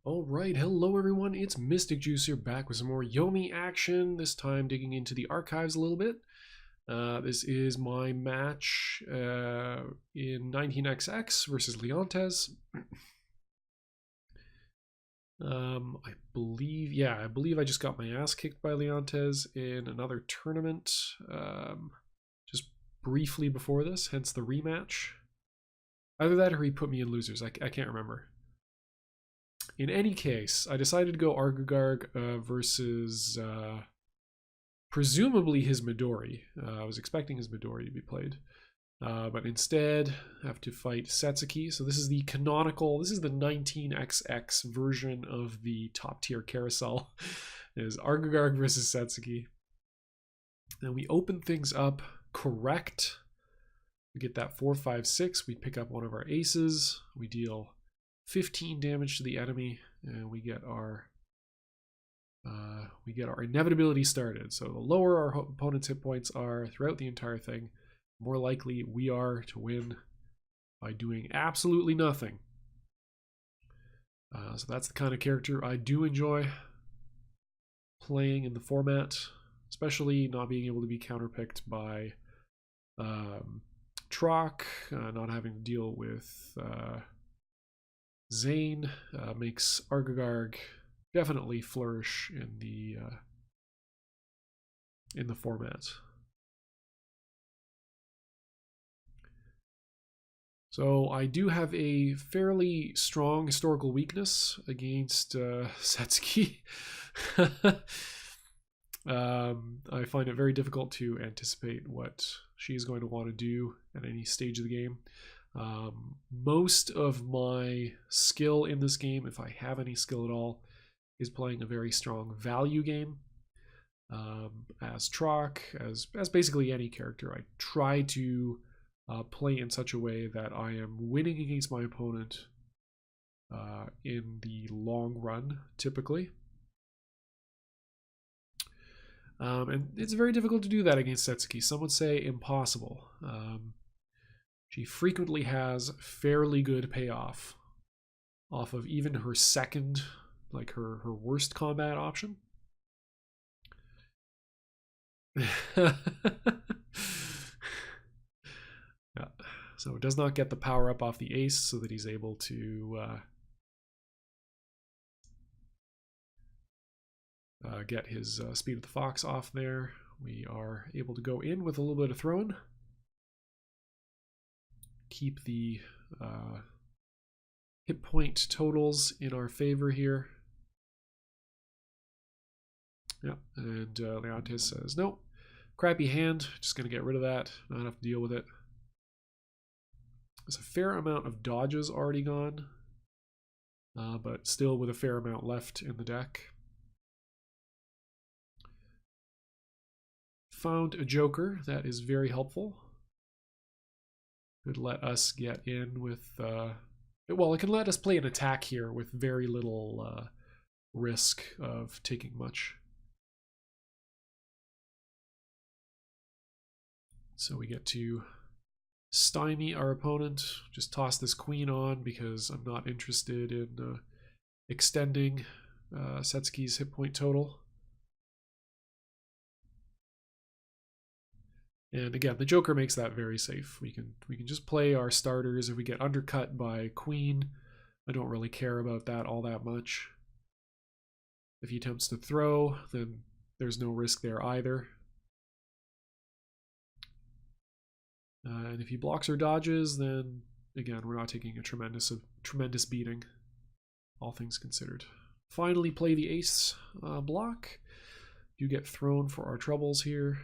Alright, hello everyone, it's mysticjuicer back with some more Yomi action, this time digging into the archives a little bit. This is my match in 19XX versus Leontes. I believe I just got my ass kicked by Leontes in another tournament just briefly before this, hence the rematch. Either that or he put me in losers, I can't remember. In any case, I decided to go Argagarg versus presumably his Midori. I was expecting his Midori to be played. But instead, I have to fight Setsuki. So this is the canonical, this is the 19XX version of the top tier carousel. It is Argagarg versus Setsuki. And we open things up correct. We get that 4-5-6. We pick up one of our aces. We deal 15 damage to the enemy, and we get our inevitability started. So the lower our opponent's hit points are throughout the entire thing, the more likely we are to win by doing absolutely nothing. So that's the kind of character I do enjoy playing in the format, especially not being able to be counterpicked by Troc, not having to deal with Zane. Makes Argagarg definitely flourish in the format. So I do have a fairly strong historical weakness against Setsuki. I find it very difficult to anticipate what she's going to want to do at any stage of the game. Most of my skill in this game, if I have any skill at all, is playing a very strong value game. As Troc, as basically any character, I try to play in such a way that I am winning against my opponent in the long run, typically. And it's very difficult to do that against Setsuki. Some would say impossible. She frequently has fairly good payoff off of even her second, like her worst combat option. Yeah. So it does not get the power up off the ace so that he's able to get his speed of the fox off there. We are able to go in with a little bit of throwing. Keep the hit point totals in our favor here. Yeah, and Leontes says, no, crappy hand, just going to get rid of that, not have to deal with it. There's a fair amount of dodges already gone, but still with a fair amount left in the deck. Found a joker, that is very helpful. Could let us get in with, well, it can let us play an attack here with very little risk of taking much. So we get to stymie our opponent, just toss this queen on because I'm not interested in extending Setsuki's hit point total. And again, the Joker makes that very safe. We can just play our starters. If we get undercut by queen, I don't really care about that all that much. If he attempts to throw, then there's no risk there either. And if he blocks or dodges, then again, we're not taking a tremendous beating, all things considered. Finally play the ace block. You get thrown for our troubles here.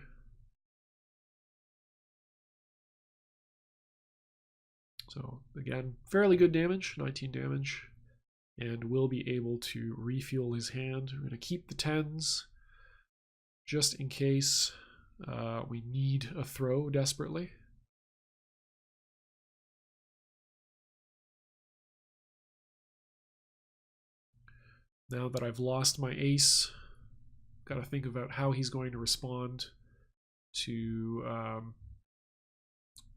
So again, fairly good damage, 19 damage, and we'll be able to refuel his hand. We're going to keep the 10s just in case we need a throw desperately. Now that I've lost my ace, got to think about how he's going to respond to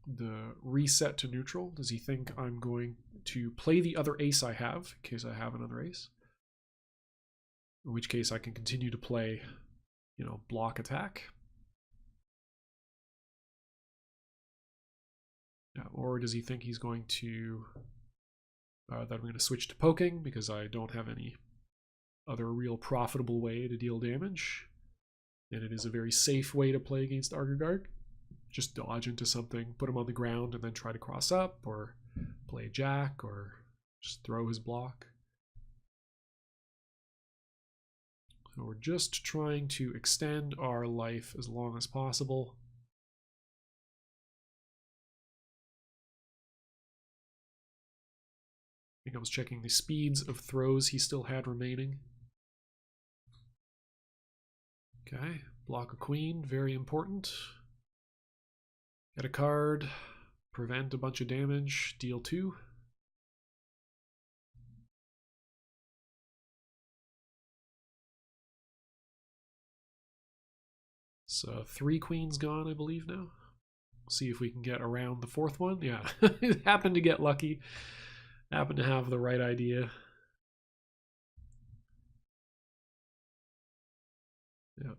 the reset to neutral. Does he think I'm going to play the other ace I have, in case I have another ace? in which case I can continue to play, block attack. Yeah, or does he think he's going to, that I'm going to switch to poking because I don't have any other real profitable way to deal damage? And it is a very safe way to play against Argagard. Just dodge into something, put him on the ground, and then try to cross up, or play Jack, or just throw his block. So we're just trying to extend our life as long as possible. I think I was checking the speeds of throws he still had remaining. Okay, block a queen, very important. Get a card, prevent a bunch of damage, deal 2. So 3 queens gone, I believe now. See if we can get around the 4th one. Yeah, happened to get lucky. Happened to have the right idea. Yeah.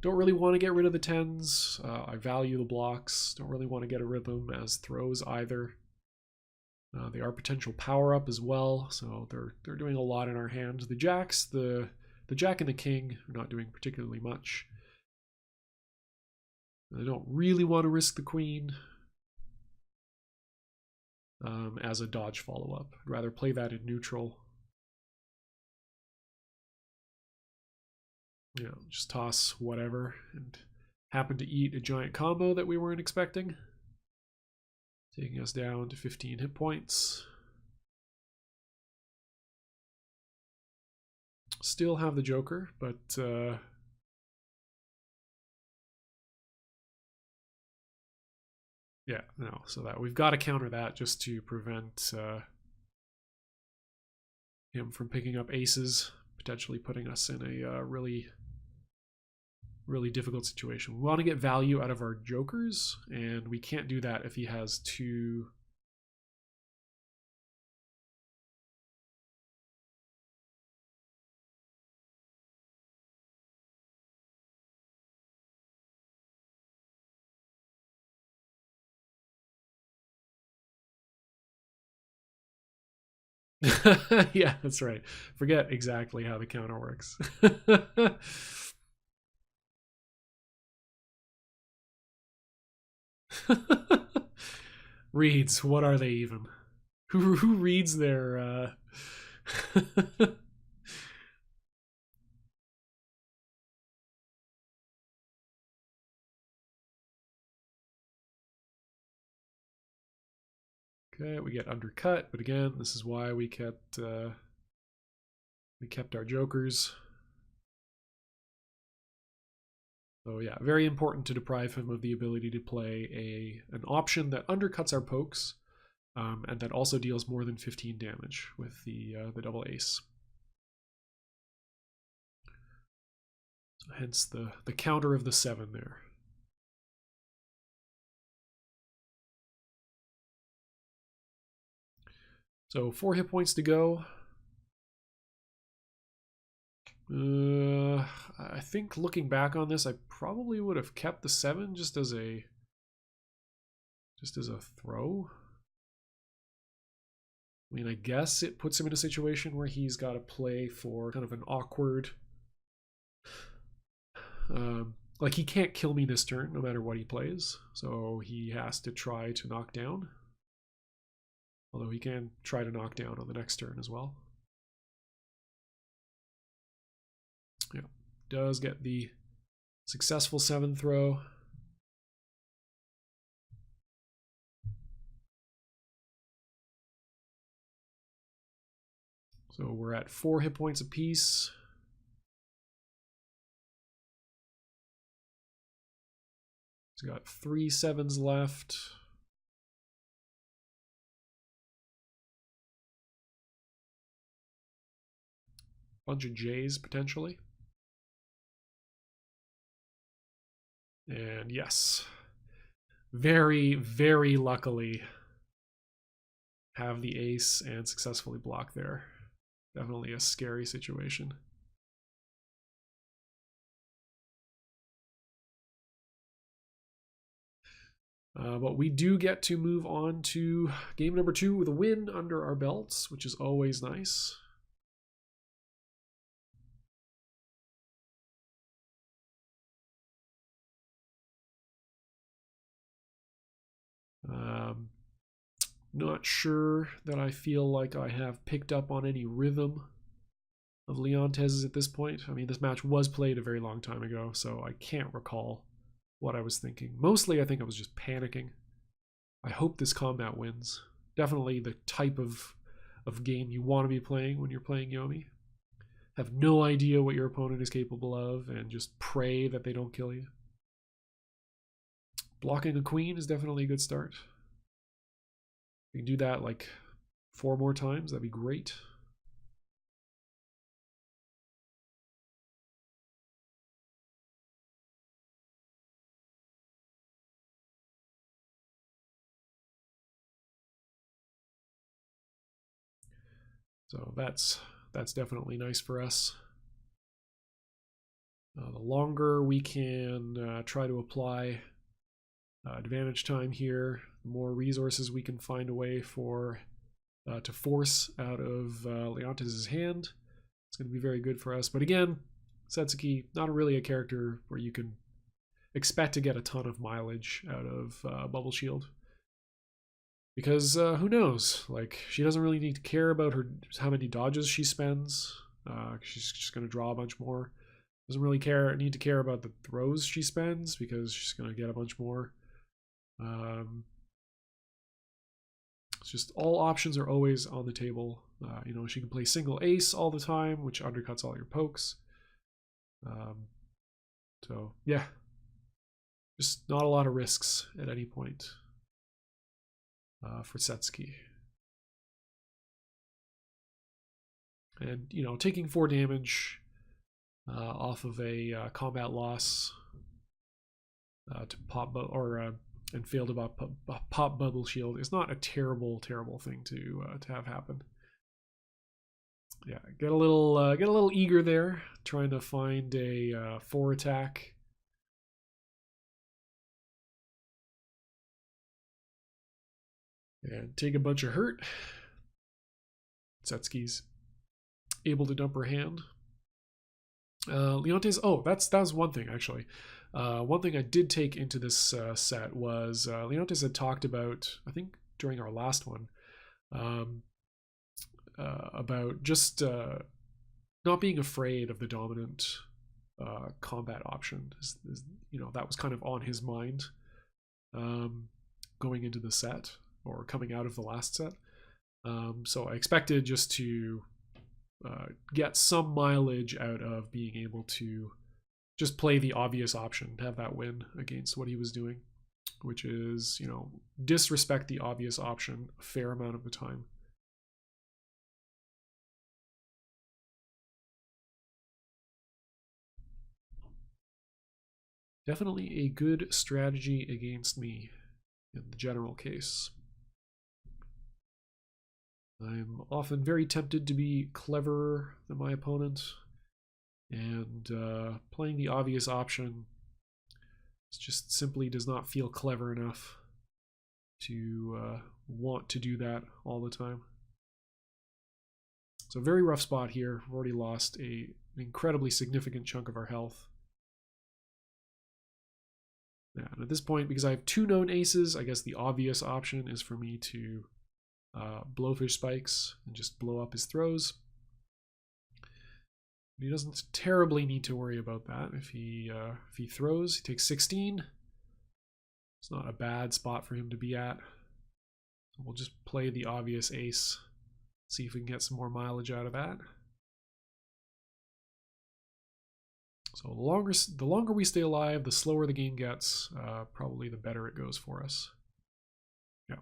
Don't really want to get rid of the 10s. I value the blocks. Don't really want to get rid of them as throws either. They are potential power up as well, so they're doing a lot in our hand. The jacks, the jack and the king are not doing particularly much. I don't really want to risk the queen as a dodge follow-up. I'd rather play that in neutral. Just toss whatever and happen to eat a giant combo that we weren't expecting, taking us down to 15 hit points. Still have the Joker, but yeah, no. So that we've got to counter that just to prevent him from picking up aces, potentially putting us in a really difficult situation. We want to get value out of our jokers, and we can't do that if he has 2. Yeah, that's right. Forget exactly how the counter works. Reads, what are they even? Who reads their Okay, we get undercut, but again, this is why we kept our jokers. So yeah, very important to deprive him of the ability to play an option that undercuts our pokes, and that also deals more than 15 damage with the double ace. So hence the counter of the 7 there. So 4 hit points to go. I think looking back on this, I probably would have kept the 7 just as a throw. I mean, I guess it puts him in a situation where he's got to play for kind of an awkward, like he can't kill me this turn no matter what he plays, so he has to try to knock down. Although he can try to knock down on the next turn as well. Yeah, does get the successful 7 throw. So we're at 4 hit points apiece. He's got 3 7s left. Bunch of J's potentially. And yes, very, very luckily have the ace and successfully block there. Definitely a scary situation. But we do get to move on to game number 2 with a win under our belts, which is always nice. Not sure that I feel like I have picked up on any rhythm of Leontes at this point. I mean, this match was played a very long time ago, so I can't recall what I was thinking. Mostly, I think I was just panicking. I hope this combat wins. Definitely the type of game you want to be playing when you're playing Yomi. Have no idea what your opponent is capable of and just pray that they don't kill you. Blocking a queen is definitely a good start. We can do that like 4 more times. That'd be great. So that's definitely nice for us. The longer we can try to apply advantage time here, the more resources we can find a way for to force out of Leontes' hand. It's going to be very good for us. But again, Setsuki, not really a character where you can expect to get a ton of mileage out of Bubble Shield. Because who knows? Like, she doesn't really need to care about how many dodges she spends. She's just going to draw a bunch more. Doesn't really need to care about the throws she spends because she's going to get a bunch more. It's just all options are always on the table. You know, she can play single ace all the time, which undercuts all your pokes. So yeah, just not a lot of risks at any point for Setsuki. And you know, taking 4 damage off of a combat loss to pop and fail to pop Bubble Shield is not a terrible thing to have happen. Yeah, get a little eager there, trying to find a 4 attack. And take a bunch of hurt. Setsuki's able to dump her hand. Leontes, that was one thing actually. One thing I did take into this set was Leontes had talked about, I think during our last one, about just not being afraid of the dominant combat option. You know, that was kind of on his mind going into the set or coming out of the last set. So I expected just to get some mileage out of being able to just play the obvious option, have that win against what he was doing, which is, you know, disrespect the obvious option a fair amount of the time. Definitely a good strategy against me in the general case. I'm often very tempted to be cleverer than my opponent, and playing the obvious option just simply does not feel clever enough to want to do that all the time. So very rough spot here. We've already lost an incredibly significant chunk of our health. Yeah, and at this point, because I have 2 known aces, I guess the obvious option is for me to Blowfish Spikes and just blow up his throws. He doesn't terribly need to worry about that. If he throws, he takes 16. It's not a bad spot for him to be at. So we'll just play the obvious ace, see if we can get some more mileage out of that. So the longer we stay alive, the slower the game gets, probably the better it goes for us. Yeah,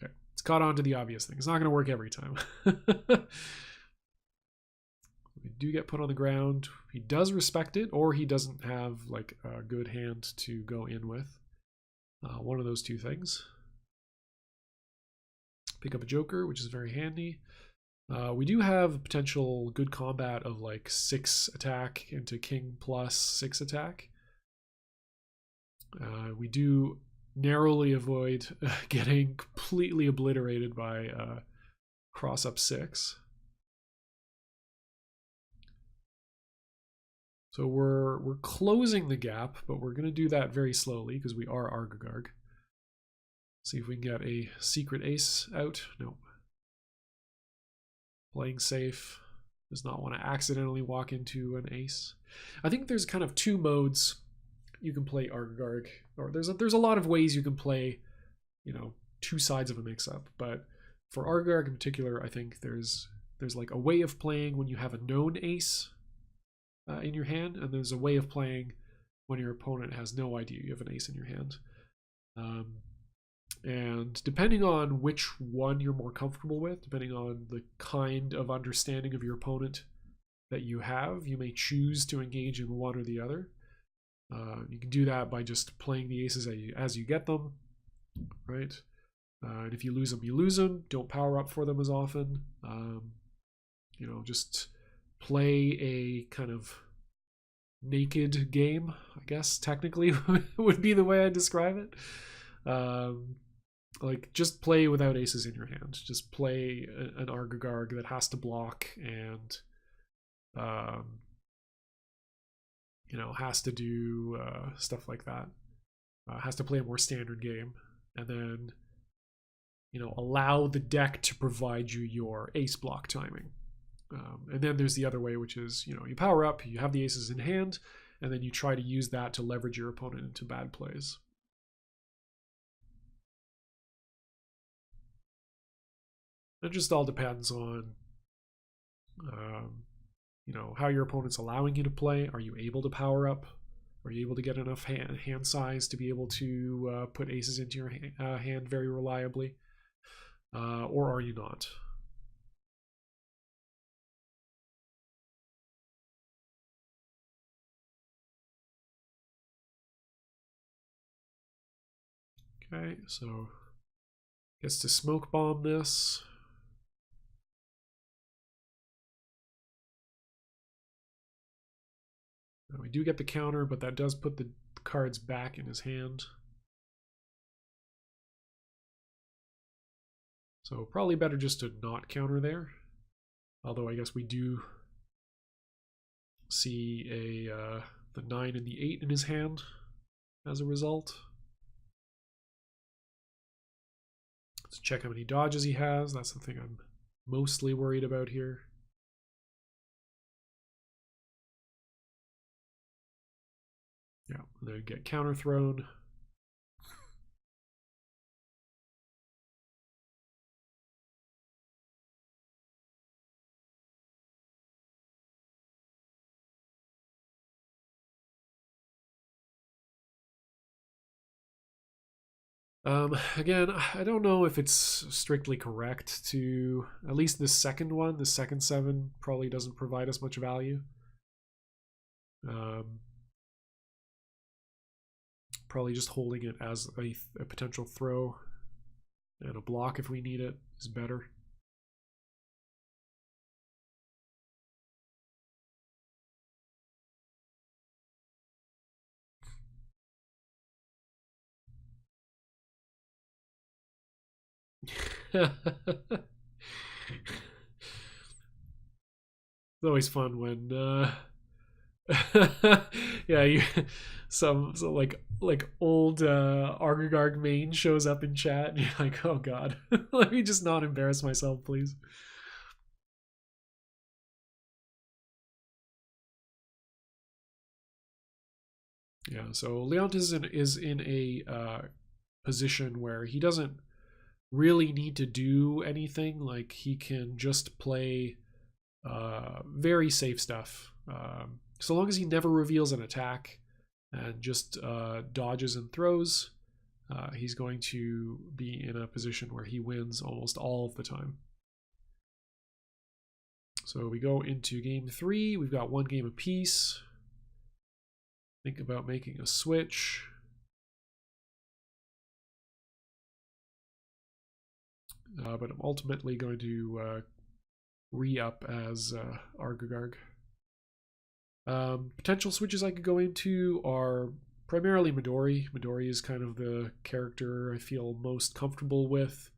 okay. It's caught on to the obvious thing. It's not going to work every time. We do get put on the ground. He does respect it, or he doesn't have like a good hand to go in with. One of those 2 things. Pick up a joker, which is very handy. We do have potential good combat of like 6 attack into king plus 6 attack. We do narrowly avoid getting completely obliterated by cross up 6. So we're closing the gap, but we're going to do that very slowly because we are Argagarg. See if we can get a secret ace out. Nope. Playing safe. Does not want to accidentally walk into an ace. I think there's kind of 2 modes you can play Argagarg, or there's a lot of ways you can play, you know, 2 sides of a mix-up. But for Argagarg in particular, I think there's like a way of playing when you have a known ace in your hand, and there's a way of playing when your opponent has no idea you have an ace in your hand. And depending on which one you're more comfortable with, depending on the kind of understanding of your opponent that you have, you may choose to engage in one or the other. You can do that by just playing the aces as you get them, right? And if you lose them, you lose them. Don't power up for them as often. You know, just play a kind of naked game, I guess technically would be the way I describe it. Like, just play without aces in your hand. Just play an Argagarg that has to block and you know, has to do stuff like that. Has to play a more standard game, and then, you know, allow the deck to provide you your ace block timing. And then there's the other way, which is, you know, you power up, you have the aces in hand, and then you try to use that to leverage your opponent into bad plays. It just all depends on, you know, how your opponent's allowing you to play. Are you able to power up? Are you able to get enough hand size to be able to put aces into your hand very reliably? Or are you not? Okay, so gets to smoke bomb this. Now we do get the counter, but that does put the cards back in his hand. So probably better just to not counter there. Although I guess we do see the 9 and the 8 in his hand as a result. Let's check how many dodges he has. That's the thing I'm mostly worried about here. Yeah, and then get counter thrown. Again, I don't know if it's strictly correct to, at least the second one, the second 7 probably doesn't provide us much value. Probably just holding it as a potential throw and a block if we need it is better. It's always fun when yeah, some like old Argagarg main shows up in chat and you're like, oh god. Let me just not embarrass myself, please. Yeah, so Leontes is in a position where he doesn't really need to do anything. Like, he can just play very safe stuff. So long as he never reveals an attack and just dodges and throws, he's going to be in a position where he wins almost all of the time. So we go into game 3. We've got 1 game apiece. Think about making a switch. But I'm ultimately going to re-up as Argagarg. Potential switches I could go into are primarily Midori. Midori is kind of the character I feel most comfortable with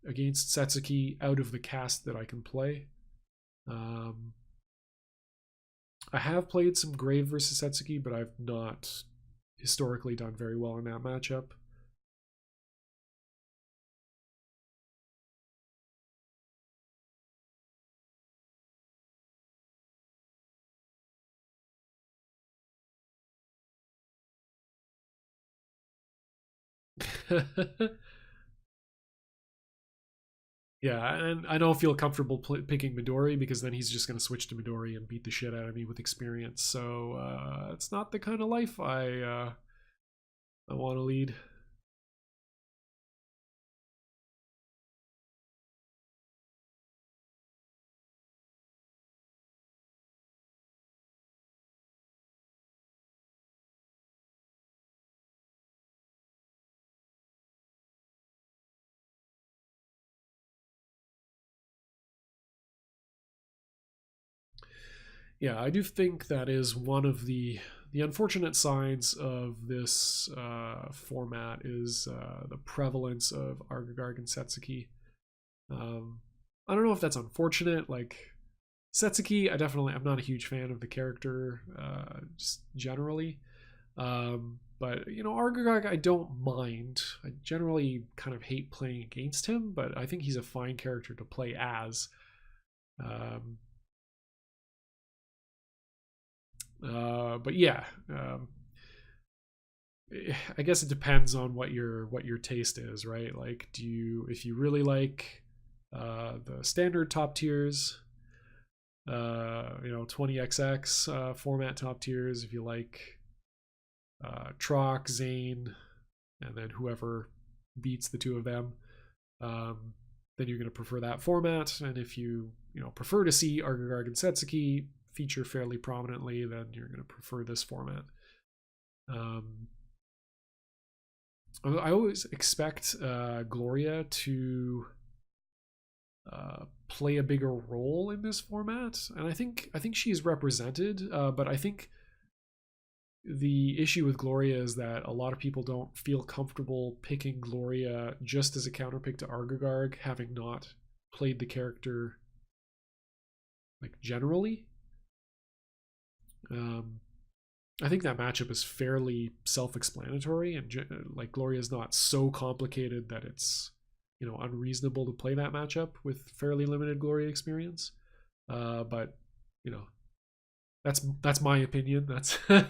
against Setsuki out of the cast that I can play. I have played some Grave versus Setsuki, but I've not historically done very well in that matchup. Yeah, and I don't feel comfortable picking Midori because then he's just going to switch to Midori and beat the shit out of me with experience. So it's not the kind of life I want to lead. Yeah, I do think that is one of the unfortunate sides of this format is the prevalence of Argagarg and Setsuki. Um, I don't know if that's unfortunate. Like Setsuki, I'm not a huge fan of the character, just generally. But you know, Argagarg, I don't mind. I generally kind of hate playing against him, but I think he's a fine character to play as. Um, but yeah, I guess it depends on what your taste is, right? Like, do you if you really like the standard top tiers, 20XX format top tiers, if you like Trock, Zane, and then whoever beats the two of them, um, then you're going to prefer that format. And if you know prefer to see Argagarg and Setsuki feature fairly prominently, then you're going to prefer this format. Um, I always expect Gloria to play a bigger role in this format, and I think she's represented. But I think the issue with Gloria is that a lot of people don't feel comfortable picking Gloria just as a counterpick to Argagarg, having not played the character like generally. Um, I think that matchup is fairly self-explanatory, and like Gloria is not so complicated that it's unreasonable to play that matchup with fairly limited Gloria experience. But you know that's my opinion. That's I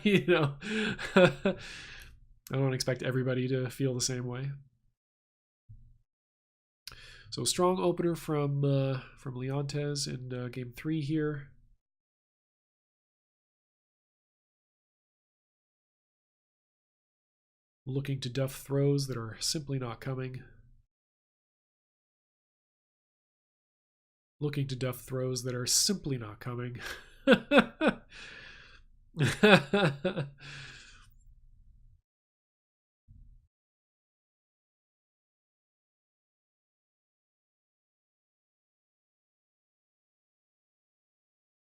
don't expect everybody to feel the same way. So strong opener from Leontes in game 3 here. Looking to duff throws that are simply not coming. Looking to duff throws that are simply not coming.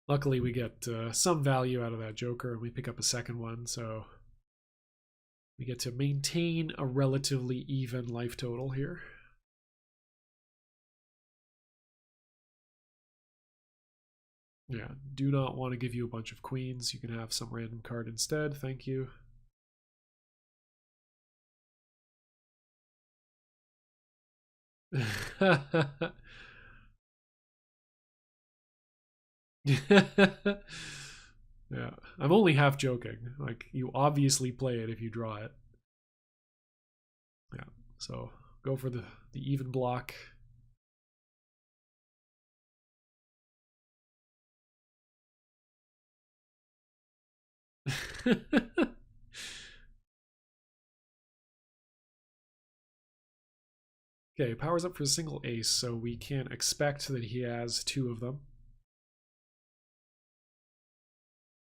Luckily, we get some value out of that Joker, and we pick up a second one, so we get to maintain a relatively even life total here. Yeah, do not want to give you a bunch of queens. You can have some random card instead. Thank you. Yeah, I'm only half joking. Like, you obviously play it if you draw it. Yeah, so go for the even block. Okay, powers up for a single ace, so we can't expect that he has two of them.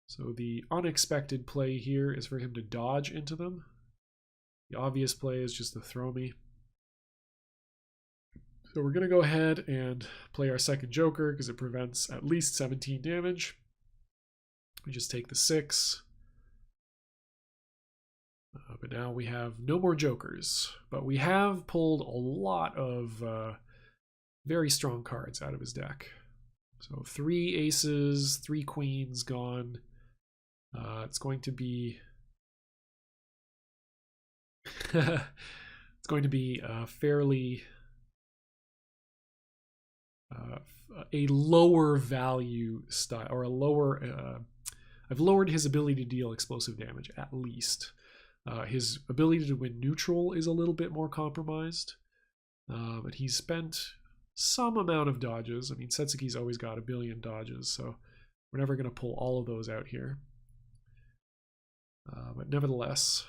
So the unexpected play here is for him to dodge into them. The obvious play is just to throw me. So we're going to go ahead and play our second Joker because it prevents at least 17 damage. We just take the 6. But now we have no more Jokers. But we have pulled a lot of very strong cards out of his deck. So 3 aces, 3 queens gone. It's going to be it's going to be fairly a lower value style, or a lower. I've lowered his ability to deal explosive damage at least. His ability to win neutral is a little bit more compromised, but he's spent some amount of dodges. I mean, Setsuki's always got a billion dodges, so we're never going to pull all of those out here. But nevertheless,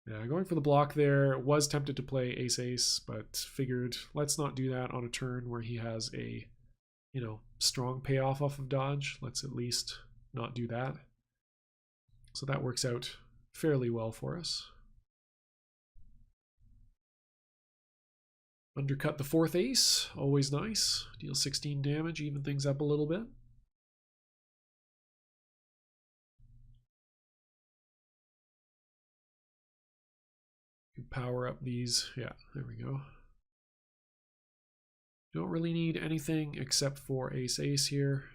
yeah, going for the block there. Was tempted to play ace-ace, but figured let's not do that on a turn where he has a, strong payoff off of dodge. Let's at least not do that. So that works out fairly well for us. Undercut the 4th ace, always nice. Deal 16 damage, even things up a little bit. Power up these. Yeah, there we go. Don't really need anything except for ace-ace here.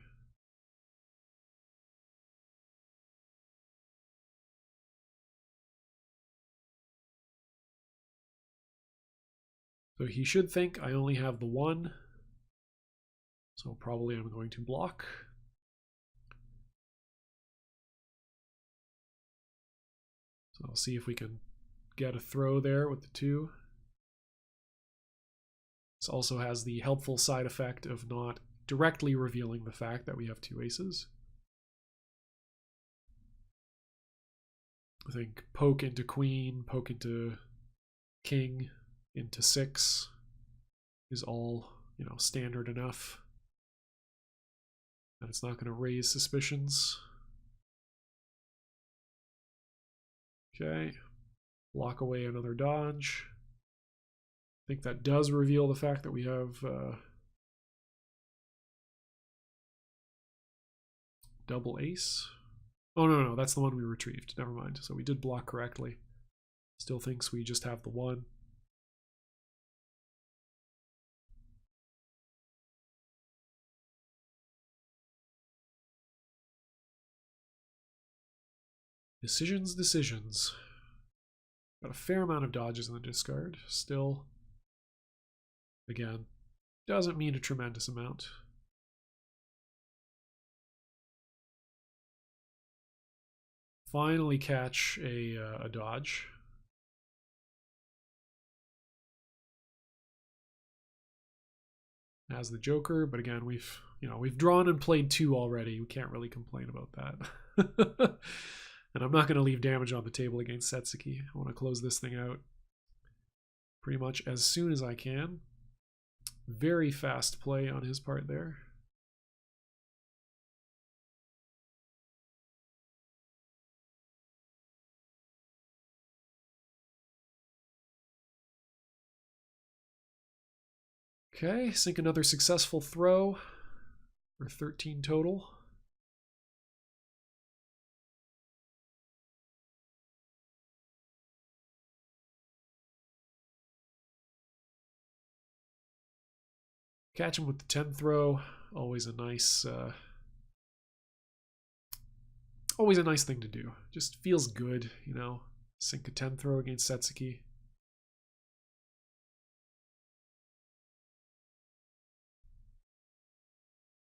So he should think I only have the 1. So probably I'm going to block. So I'll see if we can get a throw there with the 2. This also has the helpful side effect of not directly revealing the fact that we have 2 aces. I think poke into queen, poke into king, into 6 is all, standard enough. And it's not going to raise suspicions. Okay. Lock away another dodge. I think that does reveal the fact that we have double ace. Oh, no, that's the one we retrieved. Never mind. So we did block correctly. Still thinks we just have the 1. Decisions. Got a fair amount of dodges in the discard. Still, again, doesn't mean a tremendous amount. Finally catch a dodge. As the Joker, but again, we've drawn and played 2 already. We can't really complain about that. And I'm not going to leave damage on the table against Setsuki. I want to close this thing out pretty much as soon as I can. Very fast play on his part there. Okay, sink another successful throw for 13 total. Catch him with the 10 throw. Always a nice thing to do. Just feels good, Sink a 10 throw against Setsuki.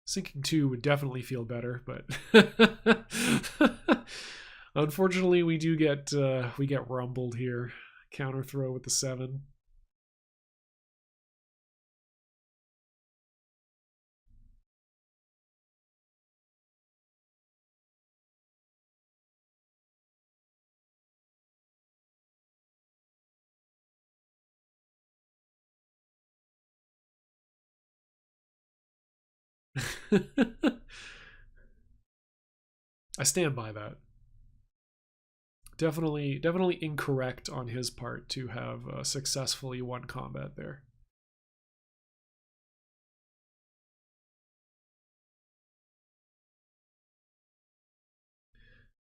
Sinking 2 would definitely feel better, but unfortunately we get rumbled here. Counter throw with the 7. I stand by that. definitely incorrect on his part to have successfully won combat there.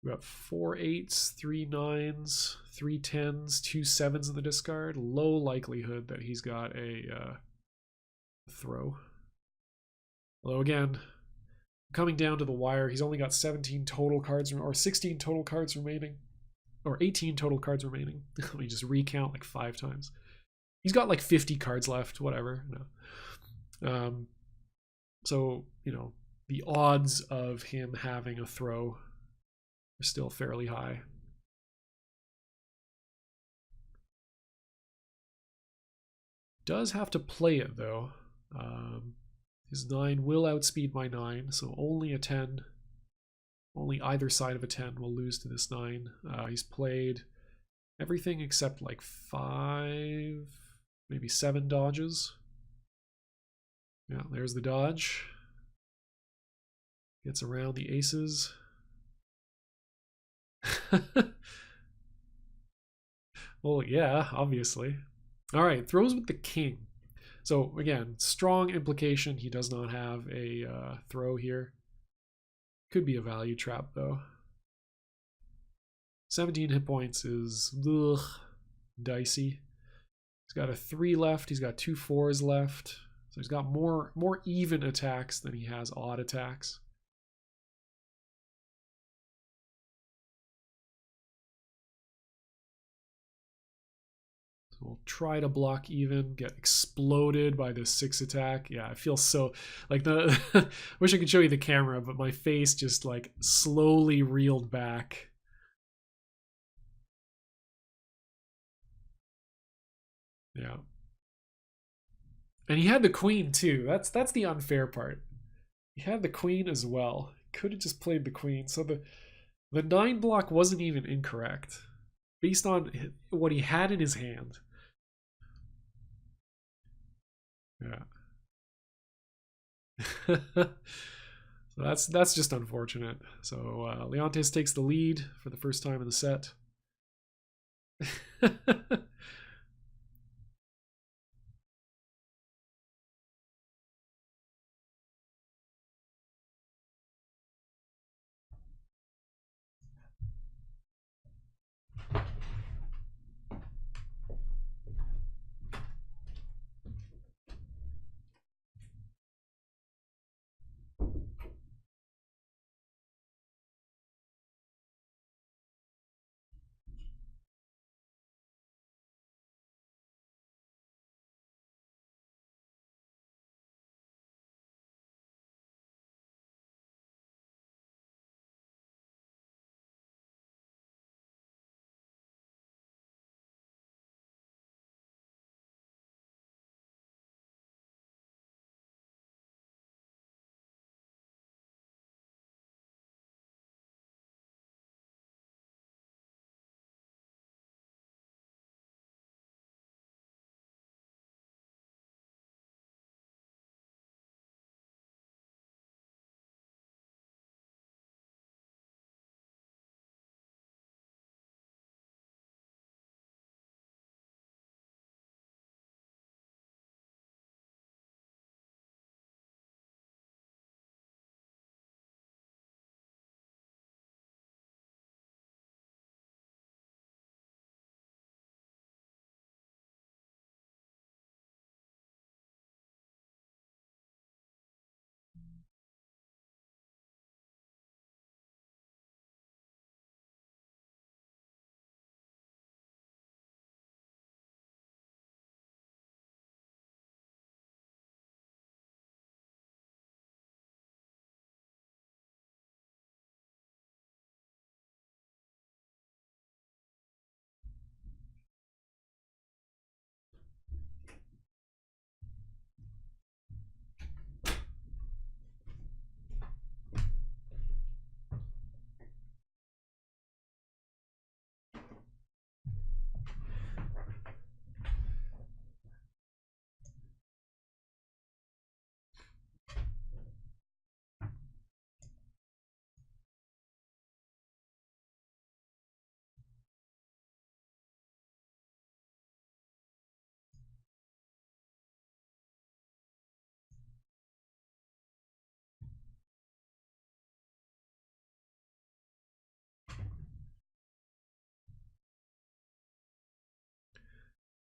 We got 4 8s, 3 9s, 3 10s, 2 7s in the discard. Low likelihood that he's got a throw. Although again, coming down to the wire, he's only got 17 total cards, or 16 total cards remaining, or 18 total cards remaining. Let me just recount like 5 times. He's got like 50 cards left, whatever. No. So, you know, the odds of him having a throw are still fairly high. Does have to play it though. His 9 will outspeed my 9, so only a 10. Only either side of a 10 will lose to this 9. He's played everything except like 5, maybe 7 dodges. Yeah, there's the dodge. Gets around the aces. Well, yeah, obviously. All right, throws with the king. So again, strong implication he does not have a throw here. Could be a value trap though. 17 hit points is dicey. He's got a 3 left. He's got 2 4s left. So he's got more even attacks than he has odd attacks. So we'll try to block even, get exploded by this 6 attack. Yeah, I feel so like the wish I could show you the camera, but my face just like slowly reeled back. Yeah. And he had the queen too. That's the unfair part. He had the queen as well. Could have just played the queen. So the 9 block wasn't even incorrect based on what he had in his hand. Yeah. So that's just unfortunate. So Leontes takes the lead for the first time in the set.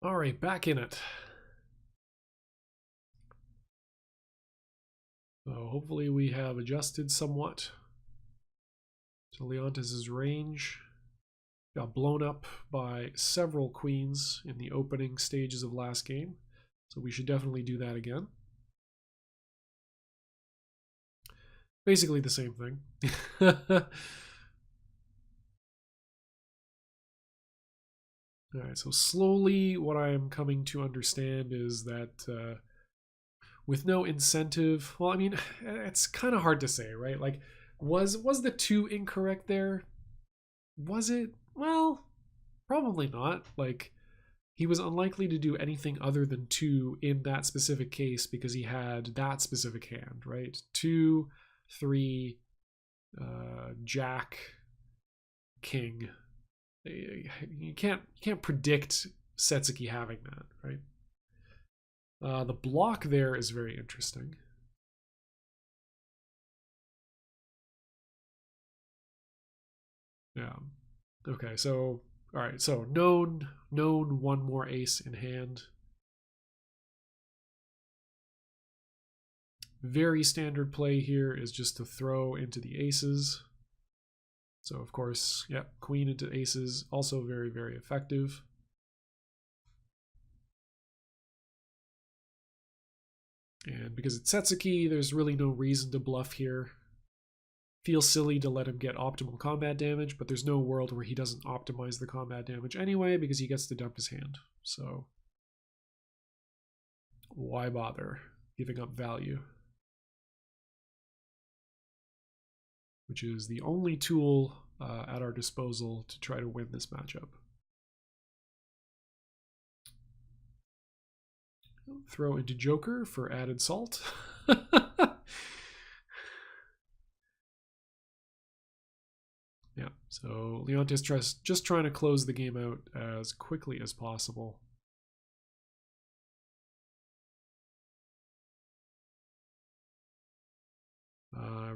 All right, back in it. So hopefully we have adjusted somewhat to Leontes' range. Got blown up by several queens in the opening stages of last game, so we should definitely do that again. Basically the same thing. All right, so slowly what I am coming to understand is that with no incentive, well, I mean, it's kind of hard to say, right? Like, was the 2 incorrect there? Was it? Well, probably not. Like, he was unlikely to do anything other than 2 in that specific case because he had that specific hand, right? 2, 3, Jack, King. You can't predict Setsuki having that, right? The block there is very interesting. Yeah. Okay, so all right, so known 1 more ace in hand. Very standard play here is just to throw into the aces. So of course, yeah, queen into aces, also very, very effective. And because it's Setsuki, there's really no reason to bluff here. Feels silly to let him get optimal combat damage, but there's no world where he doesn't optimize the combat damage anyway because he gets to dump his hand. So why bother giving up value? Which is the only tool at our disposal to try to win this matchup. Throw into Joker for added salt. Yeah, so Leontes just trying to close the game out as quickly as possible.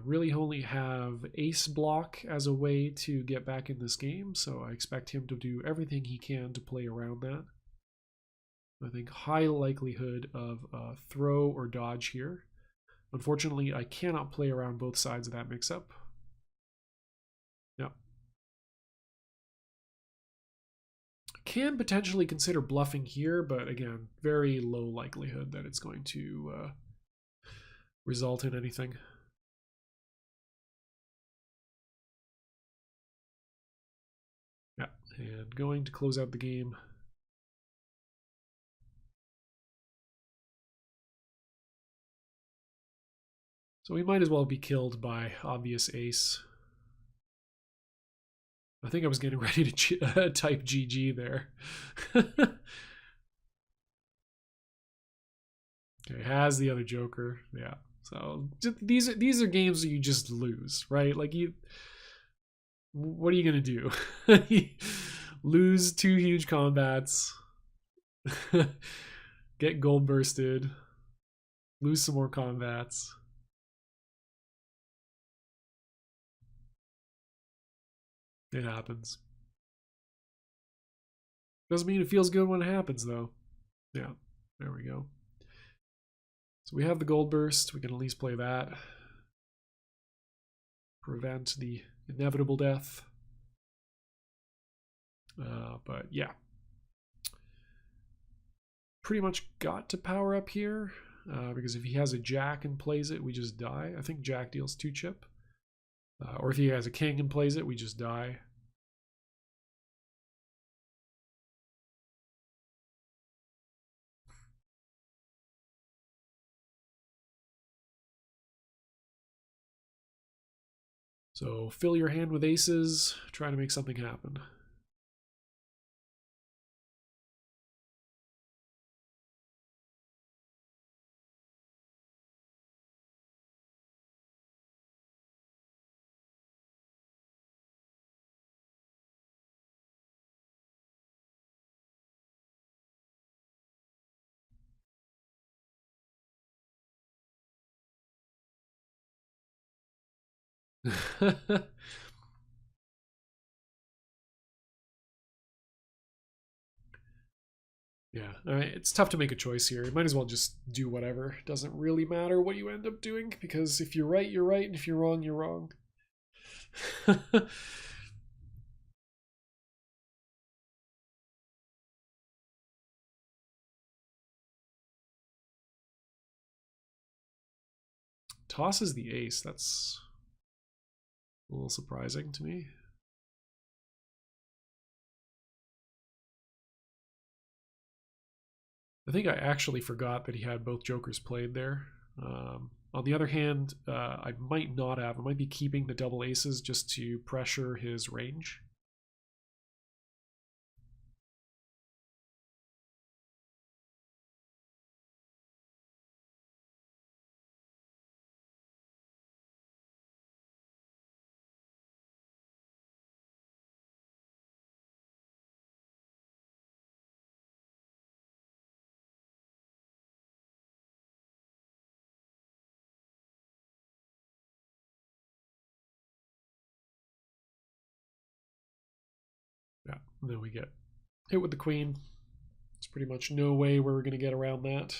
Really only have ace block as a way to get back in this game, so I expect him to do everything he can to play around that. I think high likelihood of throw or dodge here. Unfortunately, I cannot play around both sides of that mix-up. Yeah. Can potentially consider bluffing here, but again, very low likelihood that it's going to result in anything. Yeah, and going to close out the game. So we might as well be killed by obvious ace. I think I was getting ready to type GG there. Okay, has the other Joker. Yeah. So these are games that you just lose, right? Like what are you gonna do? Lose 2 huge combats, get gold bursted, lose some more combats. It happens. Doesn't mean it feels good when it happens, though. Yeah, there we go. So we have the gold burst. We can at least play that. Prevent the inevitable death. But yeah. Pretty much got to power up here. Because if he has a jack and plays it, we just die. I think jack deals 2 chip. Or if he has a king and plays it, we just die. So fill your hand with aces, try to make something happen. Yeah, it's tough to make a choice here. You might as well just do whatever. It doesn't really matter what you end up doing, because if you're right, you're right, and if you're wrong, you're wrong. Tosses the ace. That's a little surprising to me. I think I actually forgot that he had both jokers played there. On the other hand, I might not have. I might be keeping the double aces just to pressure his range. Yeah, and then we get hit with the queen. There's pretty much no way we're going to get around that.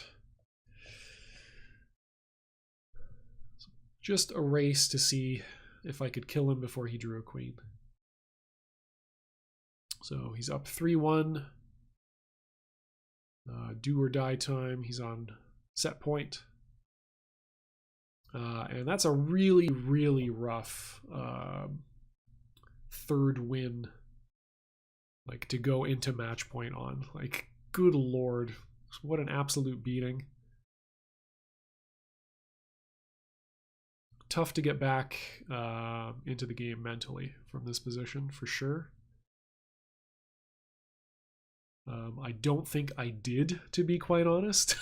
So just a race to see if I could kill him before he drew a queen. So he's up 3-1. Do or die time. He's on set point. And that's a really, really rough third win, like, to go into match point on. Like, good lord, what an absolute beating. Tough to get back into the game mentally from this position, for sure. I don't think I did, to be quite honest.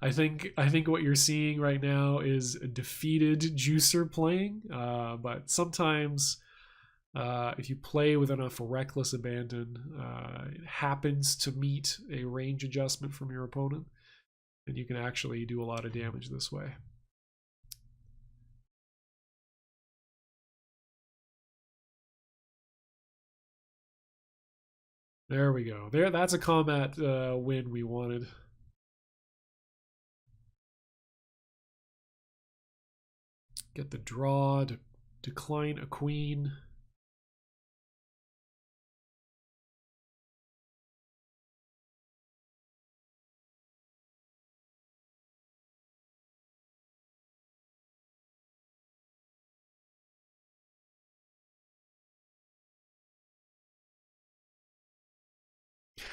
I think what you're seeing right now is a defeated juicer playing. But sometimes, if you play with enough reckless abandon, it happens to meet a range adjustment from your opponent, and you can actually do a lot of damage this way. There we go. That's a combat win we wanted. Get the draw to decline a queen.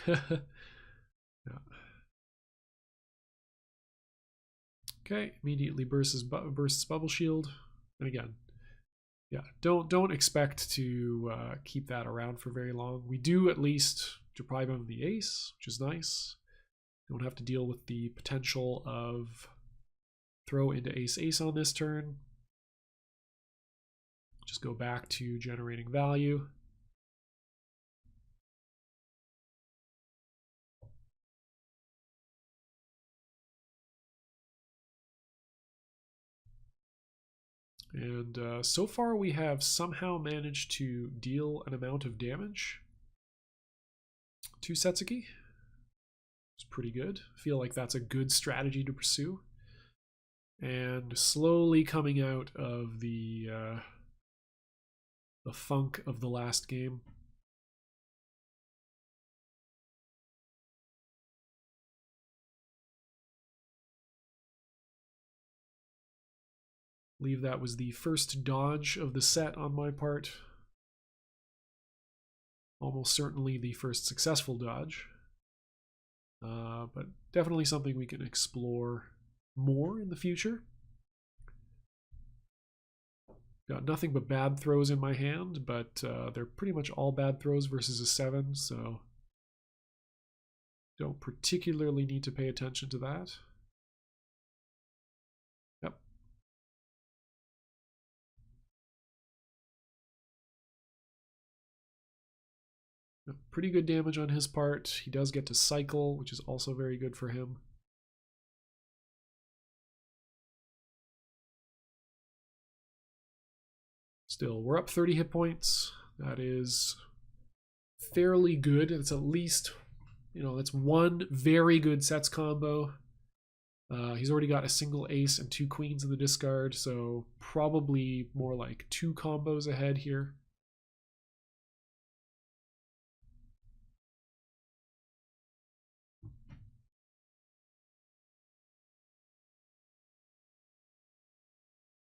Yeah. Okay, immediately bursts bubble shield, and again, yeah, don't expect to keep that around for very long. We do at least deprive him of the ace, which is nice. Don't have to deal with the potential of throw into ace on this turn. Just go back to generating value. And so far we have somehow managed to deal an amount of damage to Setsuki. It's pretty good. I feel like that's a good strategy to pursue. And slowly coming out of the funk of the last game. I believe that was the first dodge of the set on my part. Almost certainly the first successful dodge. But definitely something we can explore more in the future. Got nothing but bad throws in my hand, but they're pretty much all bad throws versus a 7, so don't particularly need to pay attention to that. Yep. Pretty good damage on his part. He does get to cycle, which is also very good for him. Still, we're up 30 hit points. That is fairly good. It's at least you know, that's one very good sets combo. He's already got a single ace and 2 queens in the discard, so probably more like 2 combos ahead here.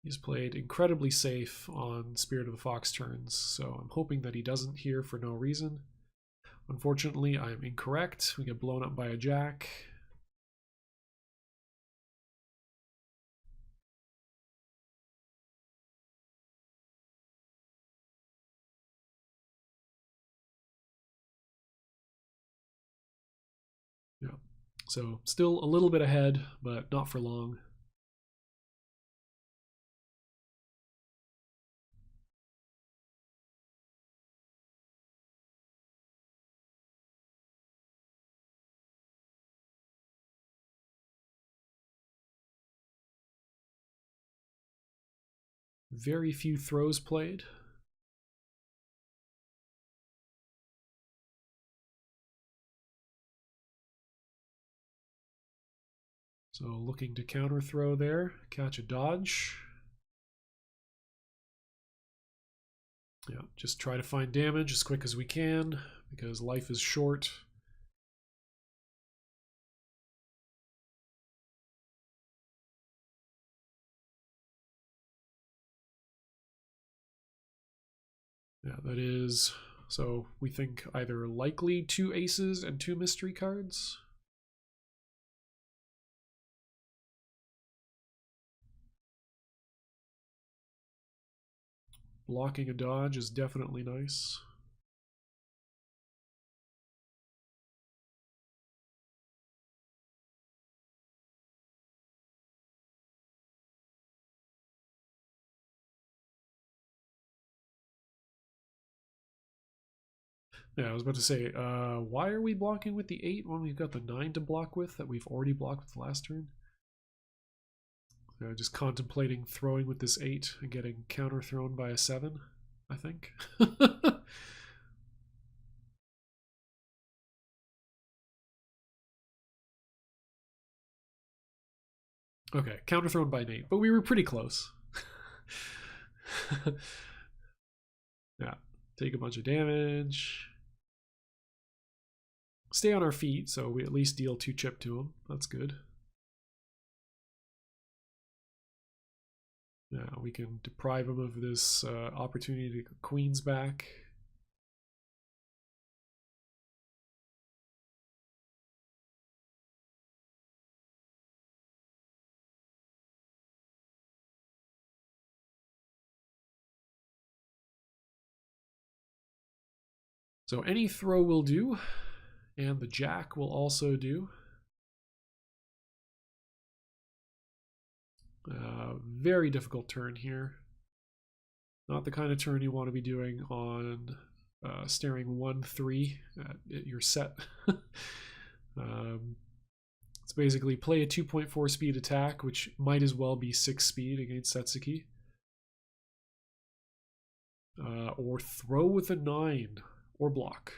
He's played incredibly safe on Spirit of the Fox turns, so I'm hoping that he doesn't here for no reason. Unfortunately, I'm incorrect. We get blown up by a jack. Yeah. So still a little bit ahead, but not for long. Very few throws played. So looking to counter throw there, catch a dodge. Yeah, just try to find damage as quick as we can because life is short. Yeah, that is, so we think either likely 2 aces and 2 mystery cards. Blocking a dodge is definitely nice. Yeah, I was about to say, why are we blocking with the 8 when we've got the 9 to block with that we've already blocked with last turn? Just contemplating throwing with this 8 and getting counter thrown by a 7, I think. Okay, counter thrown by an 8, but we were pretty close. Yeah, take a bunch of damage. Stay on our feet, so we at least deal 2 chip to him. That's good. Yeah, we can deprive him of this opportunity to get queens back. So any throw will do, and the jack will also do. Very difficult turn here. Not the kind of turn you want to be doing on staring 1-3 at your set. It's basically play a 2.4 speed attack, which might as well be 6 speed against Setsuki. Or throw with a 9, or block.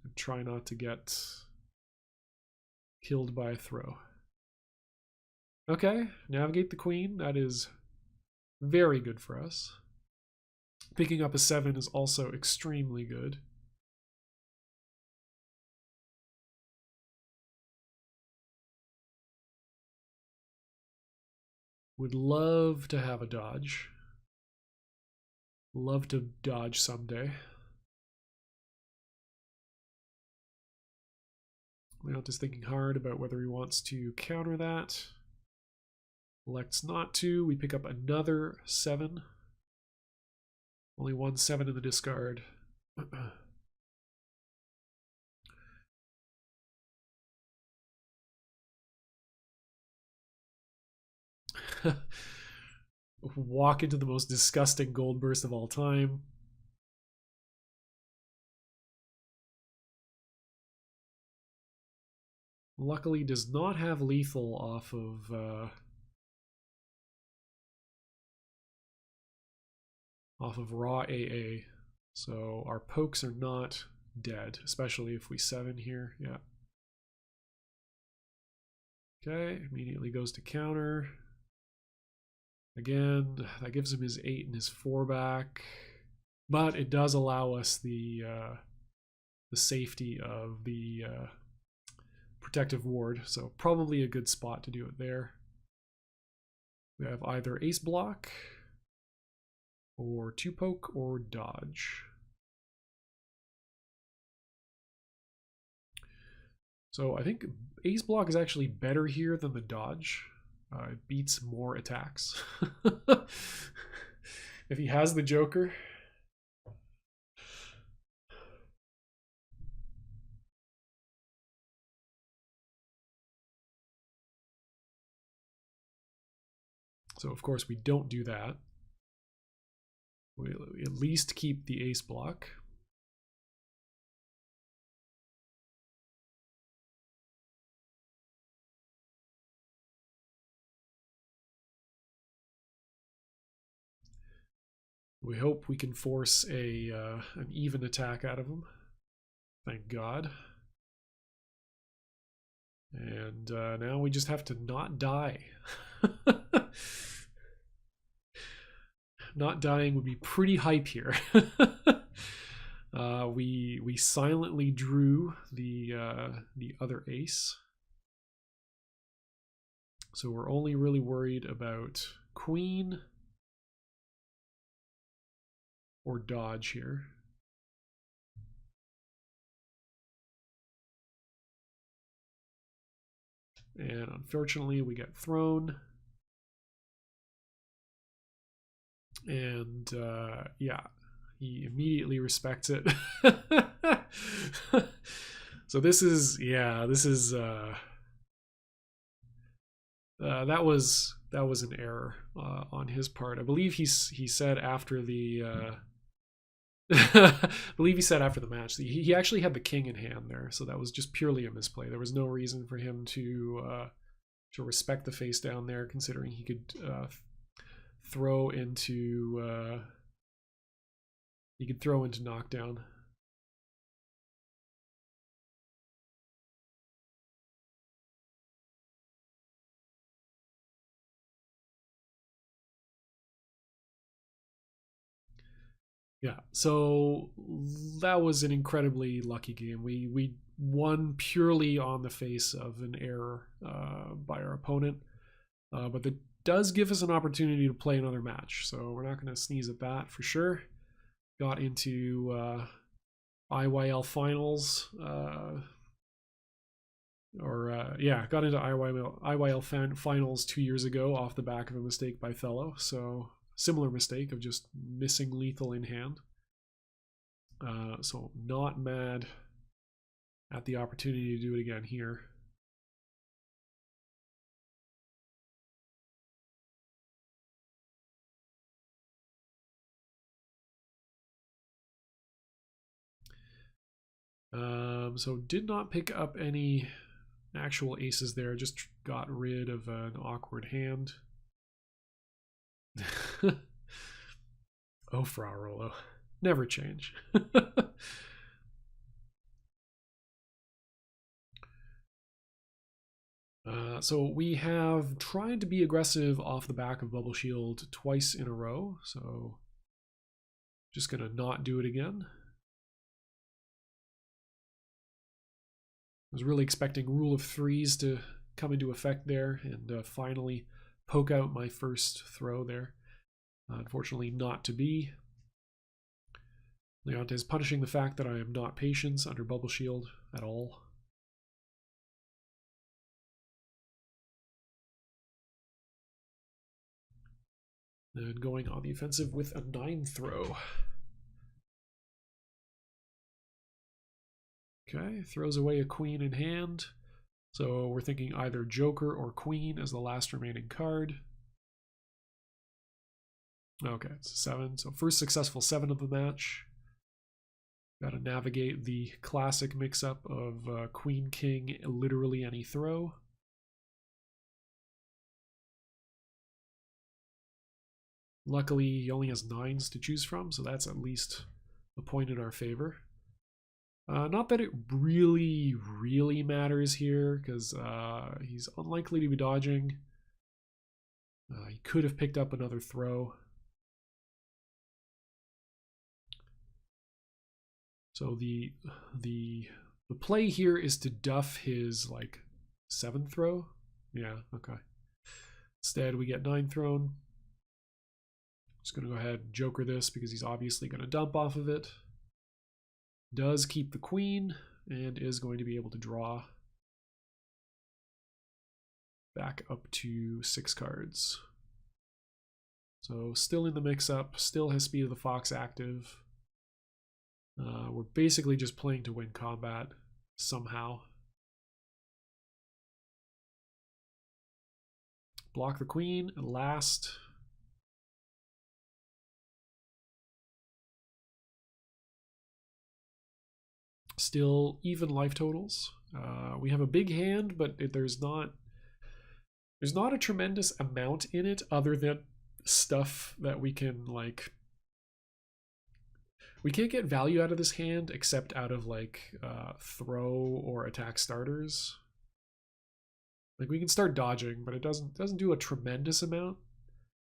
And try not to get killed by a throw. Okay, navigate the queen. That is very good for us. Picking up a 7 is also extremely good. Would love to have a dodge. Love to dodge someday. Leontes is thinking hard about whether he wants to counter that. Elects not to. We pick up another 7. Only 1 7 in the discard. Walk into the most disgusting gold burst of all time. Luckily does not have lethal off of raw AA. So our pokes are not dead, especially if we 7 here. Yeah. Okay, immediately goes to counter. Again, that gives him his 8 and his 4 back. But it does allow us the safety of the protective ward, so probably a good spot to do it there. We have either ace block or 2 poke or dodge. So I think ace block is actually better here than the dodge. It beats more attacks. If he has the Joker. So of course we don't do that. We at least keep the ace block. We hope we can force an even attack out of him. Thank God. And now we just have to not die. Not dying would be pretty hype here. We silently drew the other ace, so we're only really worried about queen or dodge here. And unfortunately, we get thrown. And yeah, he immediately respects it. So this is, yeah, this is that was an error on his part. I believe he said after the I believe he said after the match that he actually had the king in hand there, so that was just purely a misplay. There was no reason for him to respect the face down there, considering he could throw into knockdown. Yeah, so that was an incredibly lucky game. We won purely on the face of an error by our opponent, but that does give us an opportunity to play another match. So we're not going to sneeze at that for sure. Got into IYL finals, got into IYL finals 2 years ago off the back of a mistake by Fellow. So similar mistake of just missing lethal in hand. So not mad at the opportunity to do it again here. So did not pick up any actual aces there, just got rid of an awkward hand. Oh, Fra Rollo. Never change. So we have tried to be aggressive off the back of Bubble Shield twice in a row, so just gonna not do it again. I was really expecting rule of threes to come into effect there and finally poke out my first throw there. Unfortunately, not to be. Leontes punishing the fact that I am not Patience under Bubble Shield at all. And going on the offensive with a 9 throw. Okay, throws away a queen in hand. So we're thinking either Joker or Queen as the last remaining card. Okay, it's a 7. So first successful 7 of the match. Got to navigate the classic mix-up of Queen, King, literally any throw. Luckily, he only has 9s to choose from, so that's at least a point in our favor. Not that it really, really matters here, because he's unlikely to be dodging. He could have picked up another throw. So the play here is to duff his like 7th throw. Yeah, okay. Instead, we get 9 thrown. Just gonna go ahead and joker this because he's obviously gonna dump off of it. Does keep the queen and is going to be able to draw back up to 6 cards. So still in the mix-up, still has Speed of the Fox active. We're basically just playing to win combat somehow. Block the queen at last. Still even life totals. We have a big hand, but there's not a tremendous amount in it other than stuff that we can like. We can't get value out of this hand except out of like throw or attack starters. Like we can start dodging, but it doesn't do a tremendous amount.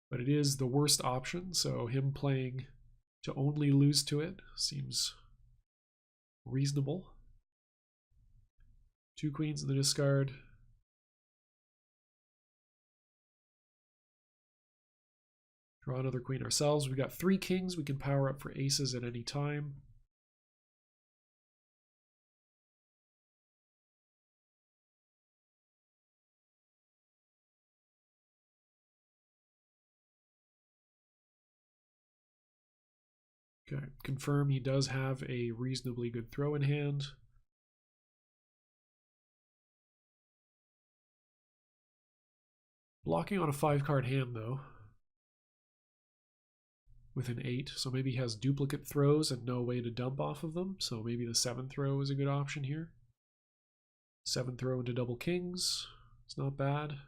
But it is the worst option, so him playing to only lose to it seems reasonable. 2 queens in the discard. Draw another queen ourselves. We've got 3 kings we can power up for aces at any time. Okay, confirm he does have a reasonably good throw in hand. Blocking on a 5-card hand though. With an 8, so maybe he has duplicate throws and no way to dump off of them, so maybe the 7th throw is a good option here. 7th throw into double kings, it's not bad.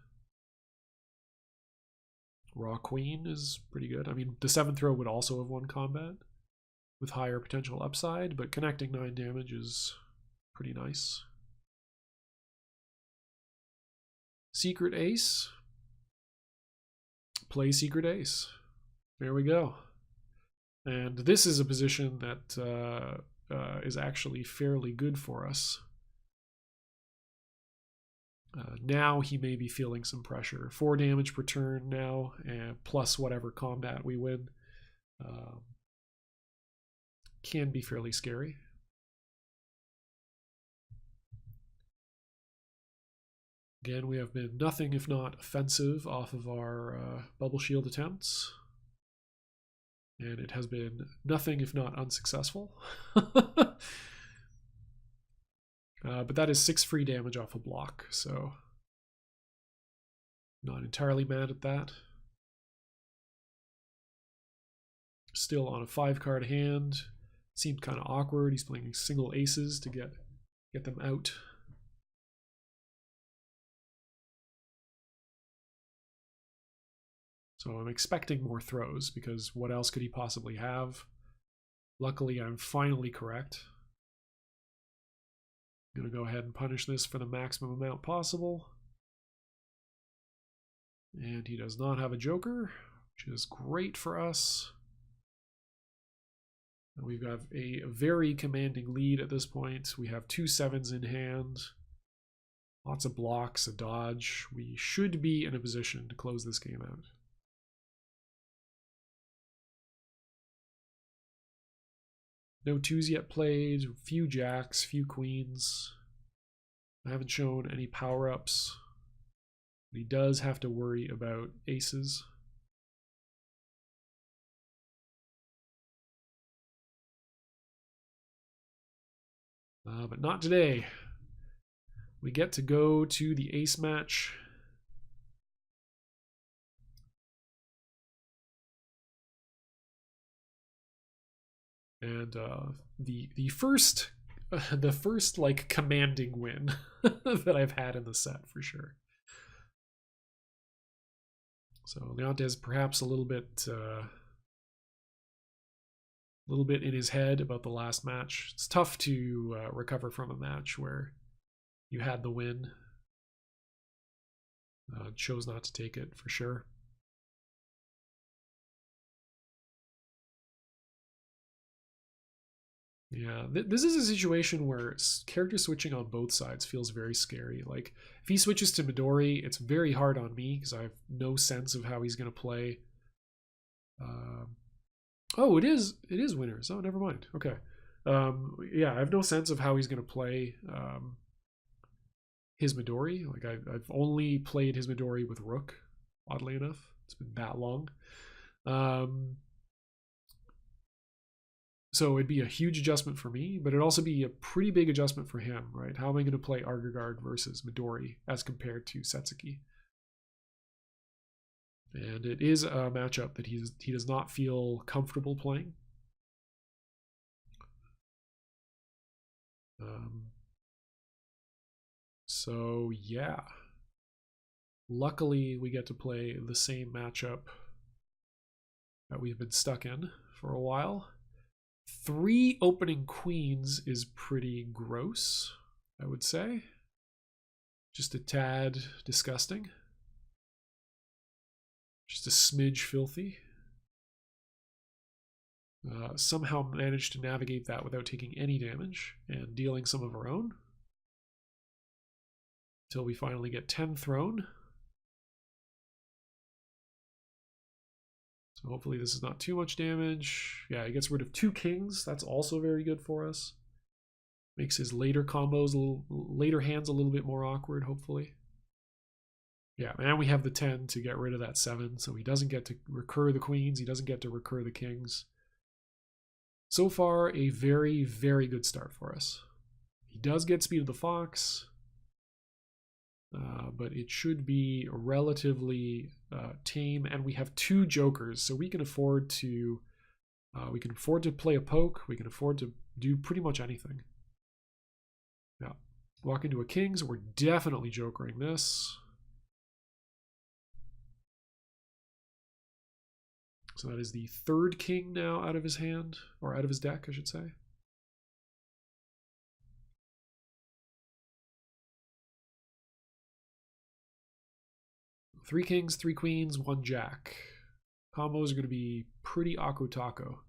Raw queen is pretty good. I mean, the 7th throw would also have won combat with higher potential upside, but connecting 9 damage is pretty nice. Secret ace. Play secret ace. There we go. And this is a position that is actually fairly good for us. Now he may be feeling some pressure. 4 damage per turn now, and plus whatever combat we win. Can be fairly scary. Again, we have been nothing if not offensive off of our bubble shield attempts. And it has been nothing if not unsuccessful. But that is 6 free damage off a block, so not entirely mad at that. Still on a 5-card hand. Seemed kind of awkward. He's playing single aces to get them out. So I'm expecting more throws because what else could he possibly have? Luckily, I'm finally correct. I'm going to go ahead and punish this for the maximum amount possible. And he does not have a joker, which is great for us. And we've got a very commanding lead at this point. We have 2 7s in hand. Lots of blocks, a dodge. We should be in a position to close this game out. No 2s yet played, few jacks, few queens. I haven't shown any power-ups. He does have to worry about aces. But not today. We get to go to the ace match. And the first like commanding win that I've had in the set for sure. So Leontes perhaps a little bit a little bit in his head about the last match. It's tough to recover from a match where you had the win. Chose not to take it for sure. Yeah, this is a situation where character switching on both sides feels very scary. Like, if he switches to Midori, it's very hard on me because I have no sense of how he's going to play. Oh, it is winners. Oh, never mind. Okay. Yeah, I have no sense of how he's going to play his Midori. Like, I've only played his Midori with Rook, oddly enough. It's been that long. So it'd be a huge adjustment for me, but it'd also be a pretty big adjustment for him, right? How am I going to play Argagard versus Midori as compared to Setsuki? And it is a matchup that he does not feel comfortable playing. So yeah, luckily we get to play the same matchup that we've been stuck in for a while. 3 opening queens is pretty gross, I would say. Just a tad disgusting. Just a smidge filthy. Somehow managed to navigate that without taking any damage and dealing some of our own. Until we finally get 10 thrown. So hopefully this is not too much damage. Yeah, he gets rid of 2 kings. That's also very good for us. Makes his later combos, later hands a little bit more awkward, hopefully. Yeah, and we have the 10 to get rid of that 7, so he doesn't get to recur the queens. He doesn't get to recur the kings. So far, a very, very good start for us. He does get Speed of the Fox, but it should be relatively tame, and we have 2 jokers, so we can afford to play a poke. We can afford to do pretty much anything. Yeah, walk into a king, so we're definitely jokering this. So that is the 3rd king now out of his hand, or out of his deck, I should say. Three kings, 3 queens, 1 jack. Combos are going to be pretty Aku Taco.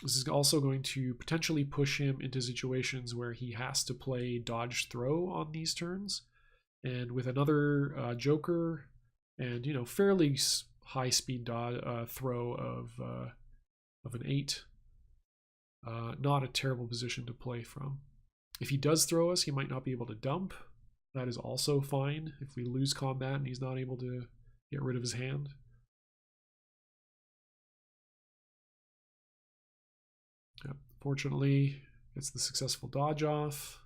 This is also going to potentially push him into situations where he has to play dodge throw on these turns. And with another joker and, you know, fairly high speed throw of an 8, not a terrible position to play from. If he does throw us, he might not be able to dump. That is also fine if we lose combat and he's not able to get rid of his hand. Yep. Fortunately, it's the successful dodge off.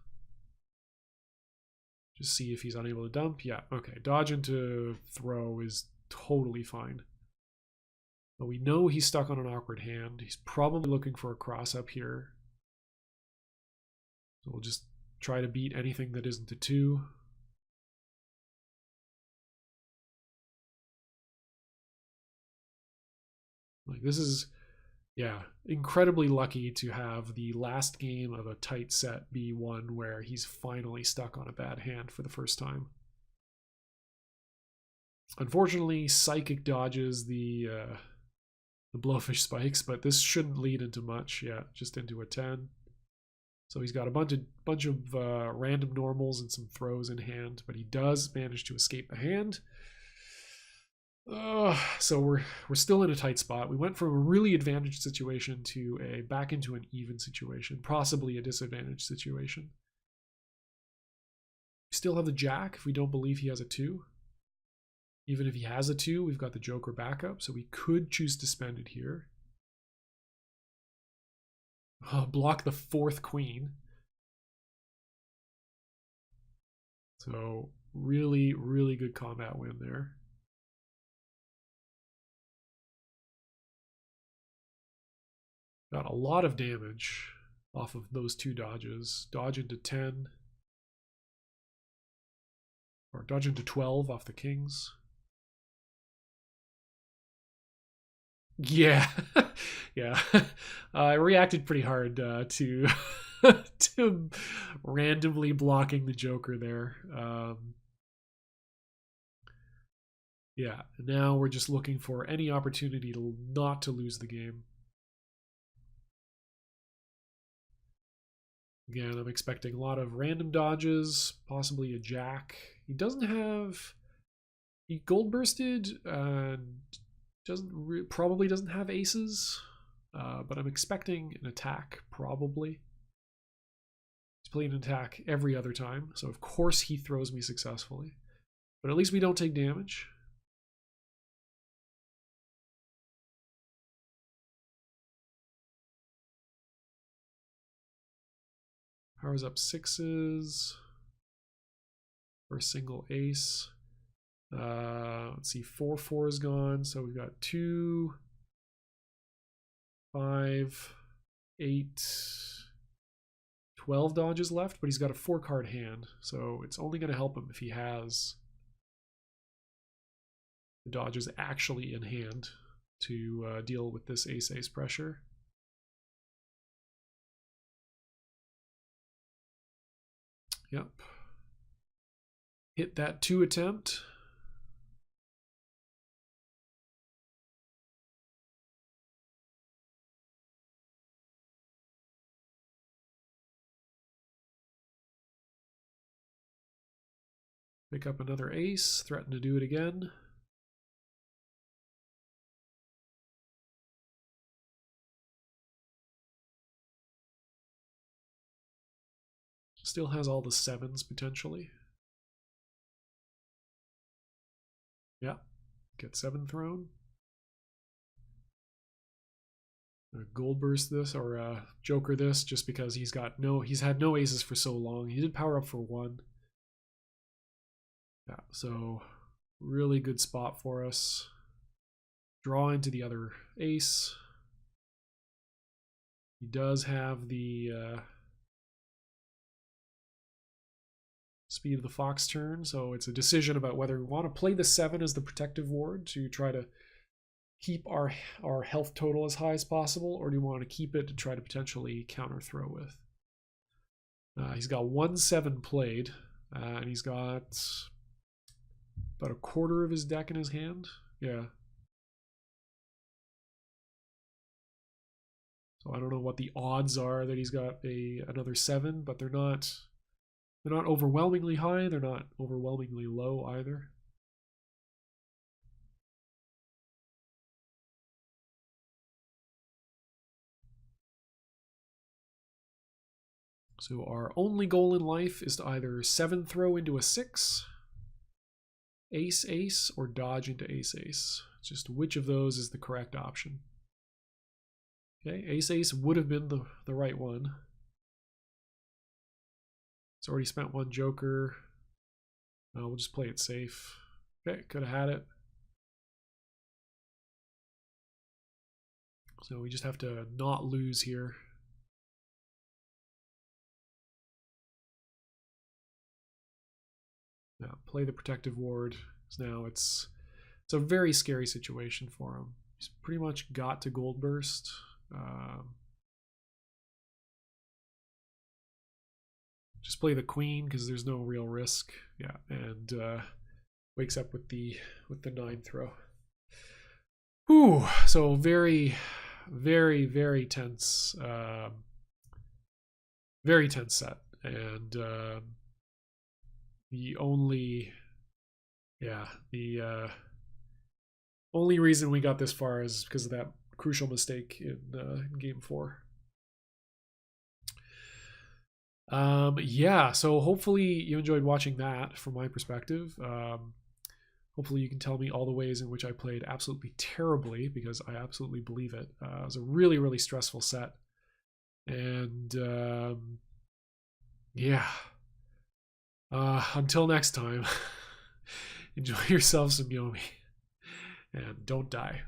Just see if he's unable to dump. Yeah, okay. Dodge into throw is totally fine. But we know he's stuck on an awkward hand. He's probably looking for a cross up here. So we'll just try to beat anything that isn't a 2. Like, this is, yeah, incredibly lucky to have the last game of a tight set be one where he's finally stuck on a bad hand for the first time. Unfortunately, Psychic dodges the Blowfish spikes, but this shouldn't lead into much. Yeah, just into a 10. So he's got a bunch of random normals and some throws in hand, but he does manage to escape the hand. So we're still in a tight spot. We went from a really advantaged situation to back into an even situation, possibly a disadvantaged situation. We still have the jack if we don't believe he has a 2. Even if he has a 2, we've got the joker backup, so we could choose to spend it here. Block the 4th queen. So really, really good combat win there. Got a lot of damage off of those 2 dodges. Dodge into 10. Or dodge into 12 off the kings. Yeah, yeah. I reacted pretty hard to to randomly blocking the Joker there. Yeah, now we're just looking for any opportunity to not to lose the game. Again, I'm expecting a lot of random dodges, possibly a jack. He doesn't have. He gold bursted. Probably doesn't have aces, but I'm expecting an attack probably. He's playing an attack every other time, so of course he throws me successfully. But at least we don't take damage. Powers up sixes for a single ace. Let's see, 4-4 is gone, so we've got 2, 5, 8, 12 dodges left, but he's got a 4-card hand, so it's only going to help him if he has the dodges actually in hand to deal with this ace-ace pressure. Yep. Hit that 2 attempt. Pick up another ace, threaten to do it again. Still has all the 7s potentially. Yeah, get 7 thrown. Gold burst this or Joker this just because he's had no aces for so long. He did power up for 1. Yeah, so really good spot for us. Draw into the other ace. He does have the speed of the fox turn, so it's a decision about whether we want to play the 7 as the protective ward to try to keep our health total as high as possible, or do you want to keep it to try to potentially counter throw with? He's got 1-7 played, and he's got about a quarter of his deck in his hand. Yeah. So I don't know what the odds are that he's got another 7, but they're not overwhelmingly high. They're not overwhelmingly low either. So our only goal in life is to either 7 throw into a 6, ace ace, or dodge into ace ace. Just which of those is the correct option. Okay, ace ace would have been the right one. It's already spent 1 joker. We'll just play it safe. Okay, could have had it. So we just have to not lose here. Now play the protective ward. So now it's a very scary situation for him. He's pretty much got to gold burst. Just play the queen because there's no real risk. Yeah, and wakes up with the 9 throw. Whew. So very, very, very tense. Very tense set, and the only reason we got this far is because of that crucial mistake in game 4. Yeah, so hopefully you enjoyed watching that from my perspective. Hopefully you can tell me all the ways in which I played absolutely terribly, because I absolutely believe it. It was a really, really stressful set. And yeah. Until next time, enjoy yourself some Yomi, and don't die.